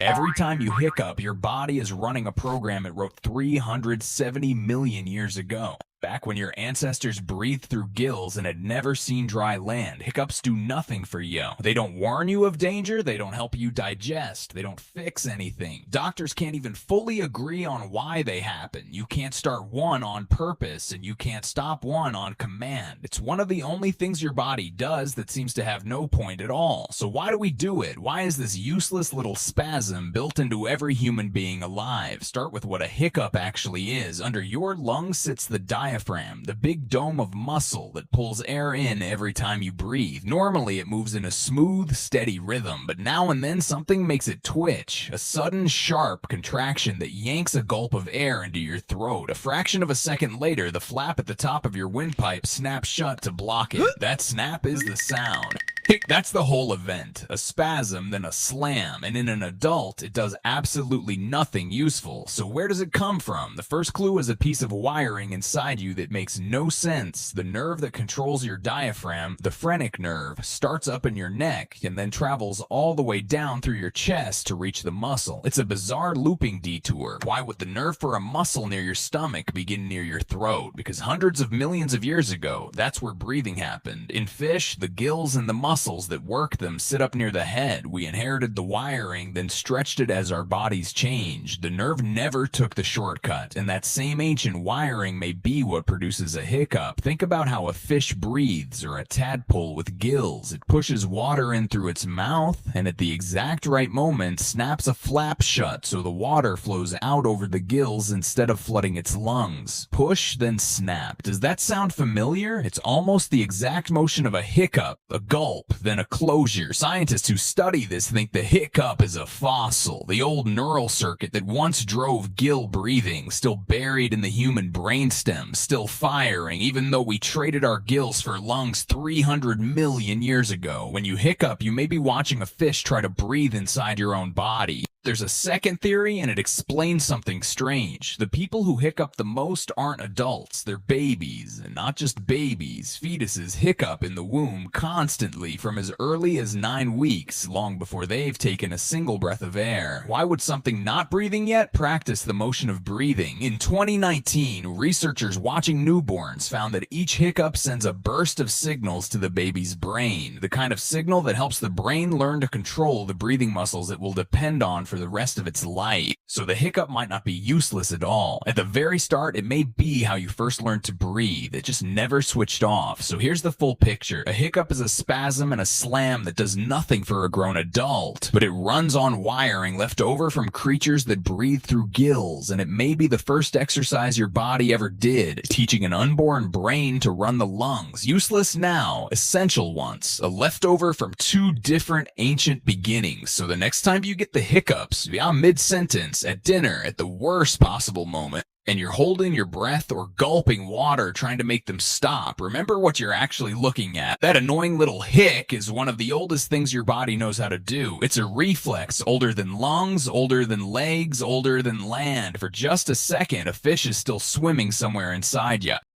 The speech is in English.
Every time you hiccup, your body is running a program it wrote 370 million years ago. Back when your ancestors breathed through gills and had never seen dry land, hiccups do nothing for you. They don't warn you of danger, they don't help you digest, they don't fix anything. Doctors can't even fully agree on why they happen. You can't start one on purpose, and you can't stop one on command. It's one of the only things your body does that seems to have no point at all. So why do we do it? Why is this useless little spasm built into every human being alive? Start with what a hiccup actually is. Under your lungs sits the diaphragm, the big dome of muscle that pulls air in every time you breathe. Normally it moves in a smooth, steady rhythm, but now and then something makes it twitch. A sudden, sharp contraction that yanks a gulp of air into your throat. A fraction of a second later, the flap at the top of your windpipe snaps shut to block it. That snap is the sound. That's the whole event. A spasm, then a slam, and in an adult, it does absolutely nothing useful. So where does it come from? The first clue is a piece of wiring inside you that makes no sense. The nerve that controls your diaphragm, the phrenic nerve, starts up in your neck and then travels all the way down through your chest to reach the muscle. It's a bizarre looping detour. Why would the nerve for a muscle near your stomach begin near your throat? Because hundreds of millions of years ago, that's where breathing happened. In fish, the gills and the muscles that work them sit up near the head. We inherited the wiring, then stretched it as our bodies changed. The nerve never took the shortcut, and that same ancient wiring may be what produces a hiccup. Think about how a fish breathes, or a tadpole with gills. It pushes water in through its mouth, and at the exact right moment snaps a flap shut so the water flows out over the gills instead of flooding its lungs. Push, then snap. Does that sound familiar? It's almost the exact motion of a hiccup, a gulp, then a closure. Scientists who study this think the hiccup is a fossil, the old neural circuit that once drove gill breathing, still buried in the human brainstem, still firing, even though we traded our gills for lungs 300 million years ago. When you hiccup, you may be watching a fish try to breathe inside your own body. There's a second theory, and it explains something strange. The people who hiccup the most aren't adults, they're babies. And not just babies, fetuses hiccup in the womb constantly from as early as 9 weeks, long before they've taken a single breath of air. Why would something not breathing yet practice the motion of breathing? In 2019, researchers watching newborns found that each hiccup sends a burst of signals to the baby's brain, the kind of signal that helps the brain learn to control the breathing muscles it will depend on for the rest of its life. So the hiccup might not be useless at all. At the very start, it may be how you first learned to breathe. It just never switched off. So here's the full picture. A hiccup is a spasm and a slam that does nothing for a grown adult, but it runs on wiring left over from creatures that breathe through gills, and it may be the first exercise your body ever did, teaching an unborn brain to run the lungs. Useless now, essential once, a leftover from two different ancient beginnings. So the next time you get the hiccups, beyond mid-sentence, at dinner, at the worst possible moment, and you're holding your breath or gulping water trying to make them stop, remember what you're actually looking at. That annoying little hic is one of the oldest things your body knows how to do. It's a reflex, older than lungs, older than legs, older than land. For just a second, a fish is still swimming somewhere inside you.